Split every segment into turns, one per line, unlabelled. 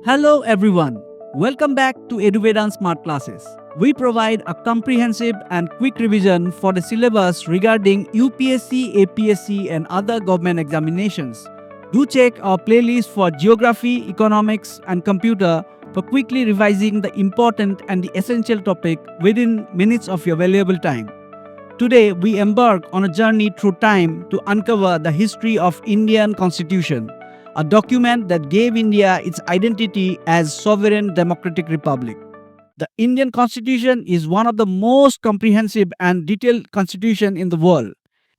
Hello everyone. Welcome back to Edu Vedanta Smart Classes. We provide a comprehensive and quick revision for the syllabus regarding UPSC, APSC and other government examinations. Do check our playlist for geography, economics and computer for quickly revising the important and the essential topic within minutes of your valuable time. Today we embark on a journey through time to uncover the history of Indian Constitution, a document that gave India its identity as sovereign democratic republic. The Indian Constitution is one of the most comprehensive and detailed constitution in the world.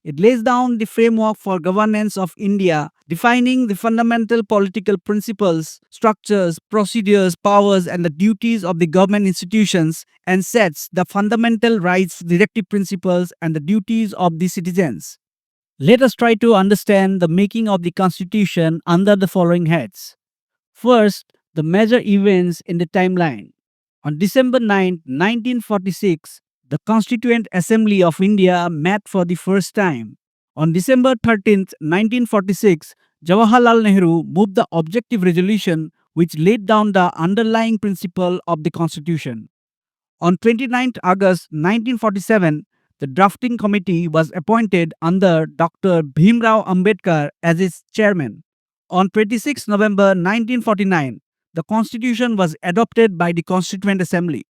It lays down the framework for governance of India, defining the fundamental political principles, structures, procedures, powers, and the duties of the government institutions, and sets the fundamental rights, directive principles, and the duties of the citizens. Let us try to understand the making of the Constitution under the following heads. First, the major events in the timeline. On December 9, 1946, the Constituent Assembly of India met for the first time. On December 13, 1946, Jawaharlal Nehru moved the objective resolution which laid down the underlying principle of the Constitution. On 29 August 1947, the drafting committee was appointed under Dr. Bhimrao Ambedkar as its chairman. On 26 November 1949, the Constitution was adopted by the Constituent Assembly.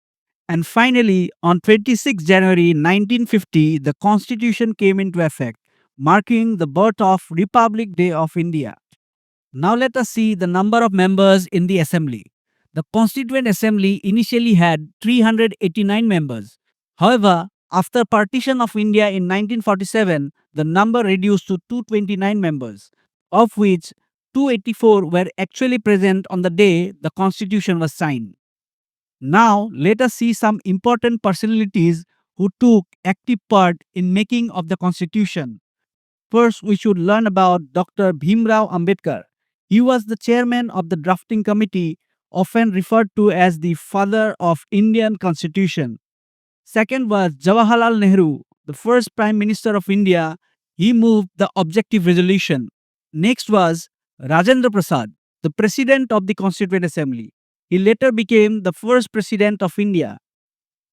And finally, on 26 January 1950, the Constitution came into effect, marking the birth of Republic Day of India. Now let us see the number of members in the Assembly. The Constituent Assembly initially had 389 members. However, after partition of India in 1947, the number reduced to 229 members, of which 284 were actually present on the day the Constitution was signed. Now, let us see some important personalities who took active part in making of the Constitution. First, we should learn about Dr. Bhimrao Ambedkar. He was the chairman of the drafting committee, often referred to as the father of Indian Constitution. Second was Jawaharlal Nehru, the first Prime Minister of India. He moved the objective resolution. Next was Rajendra Prasad, the President of the Constituent Assembly. He later became the first President of India.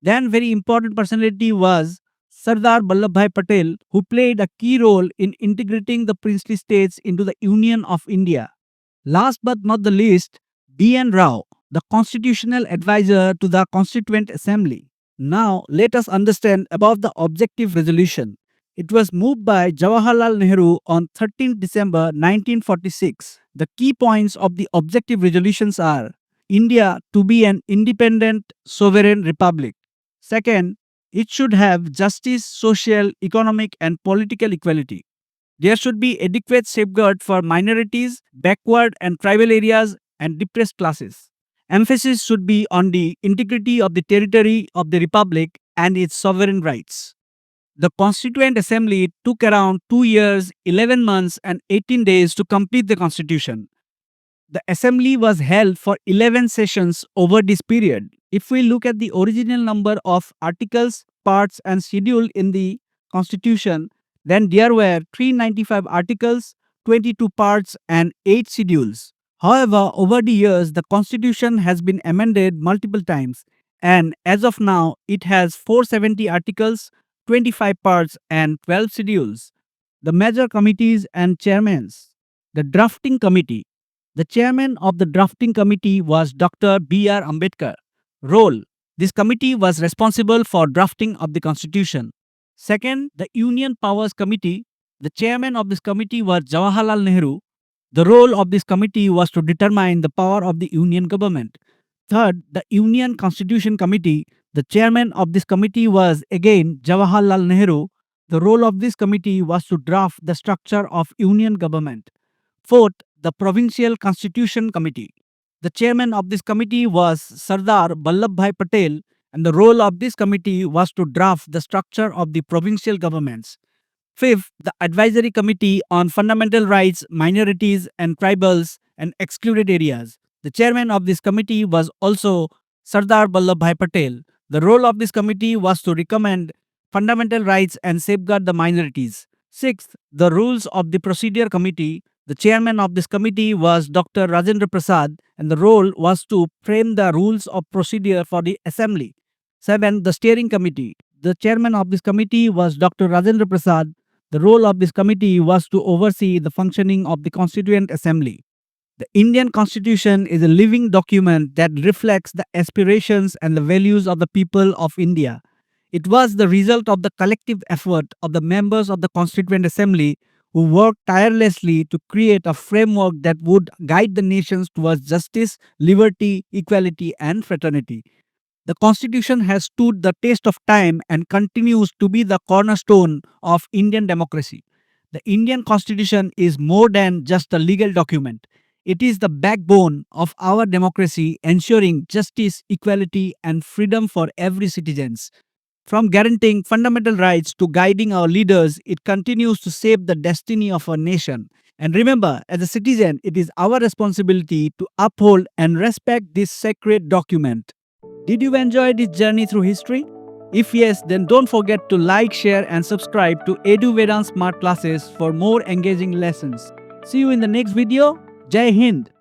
Then very important personality was Sardar Vallabhbhai Patel, who played a key role in integrating the princely states into the Union of India. Last but not the least, D.N. Rao, the constitutional advisor to the Constituent Assembly. Now let us understand about the objective resolution. It was moved by Jawaharlal Nehru on 13 December 1946. The key points of the objective resolutions are India to be an independent, sovereign republic. Second, it should have justice, social, economic, and political equality. There should be adequate safeguard for minorities, backward and tribal areas, and depressed classes. Emphasis should be on the integrity of the territory of the republic and its sovereign rights. The Constituent Assembly took around 2 years, 11 months, and 18 days to complete the Constitution. The assembly was held for 11 sessions over this period. If we look at the original number of articles, parts, and schedule in the Constitution, then there were 395 articles, 22 parts, and 8 schedules. However, over the years, the Constitution has been amended multiple times, and as of now, it has 470 articles, 25 parts, and 12 schedules. The major committees and chairmen. The drafting committee. The chairman of the drafting committee was Dr. B.R. Ambedkar. Role: this committee was responsible for drafting of the Constitution. Second, the Union Powers Committee. The chairman of this committee was Jawaharlal Nehru. The role of this committee was to determine the power of the Union government. Third, the Union Constitution Committee. The chairman of this committee was again Jawaharlal Nehru. The role of this committee was to draft the structure of Union government. Fourth, the Provincial Constitution Committee. The chairman of this committee was Sardar Vallabhbhai Patel, and the role of this committee was to draft the structure of the provincial governments. Fifth, the Advisory Committee on Fundamental Rights, Minorities, and Tribals and Excluded Areas. The chairman of this committee was also Sardar Vallabhbhai Patel. The role of this committee was to recommend fundamental rights and safeguard the minorities. Sixth, the Rules of the Procedure Committee. The chairman of this committee was Dr. Rajendra Prasad, and the role was to frame the rules of procedure for the assembly. 7. The steering committee. The chairman of this committee was Dr. Rajendra Prasad. The role of this committee was to oversee the functioning of the Constituent Assembly. The Indian Constitution is a living document that reflects the aspirations and the values of the people of India. It was the result of the collective effort of the members of the Constituent Assembly who worked tirelessly to create a framework that would guide the nations towards justice, liberty, equality, and fraternity. The Constitution has stood the test of time and continues to be the cornerstone of Indian democracy. The Indian Constitution is more than just a legal document. It is the backbone of our democracy, ensuring justice, equality, and freedom for every citizen. From guaranteeing fundamental rights to guiding our leaders, it continues to shape the destiny of our nation. And remember, as a citizen, it is our responsibility to uphold and respect this sacred document. Did you enjoy this journey through history? If yes, then don't forget to like, share, and subscribe to Edu Vedanta Smart Classes for more engaging lessons. See you in the next video. Jai Hind!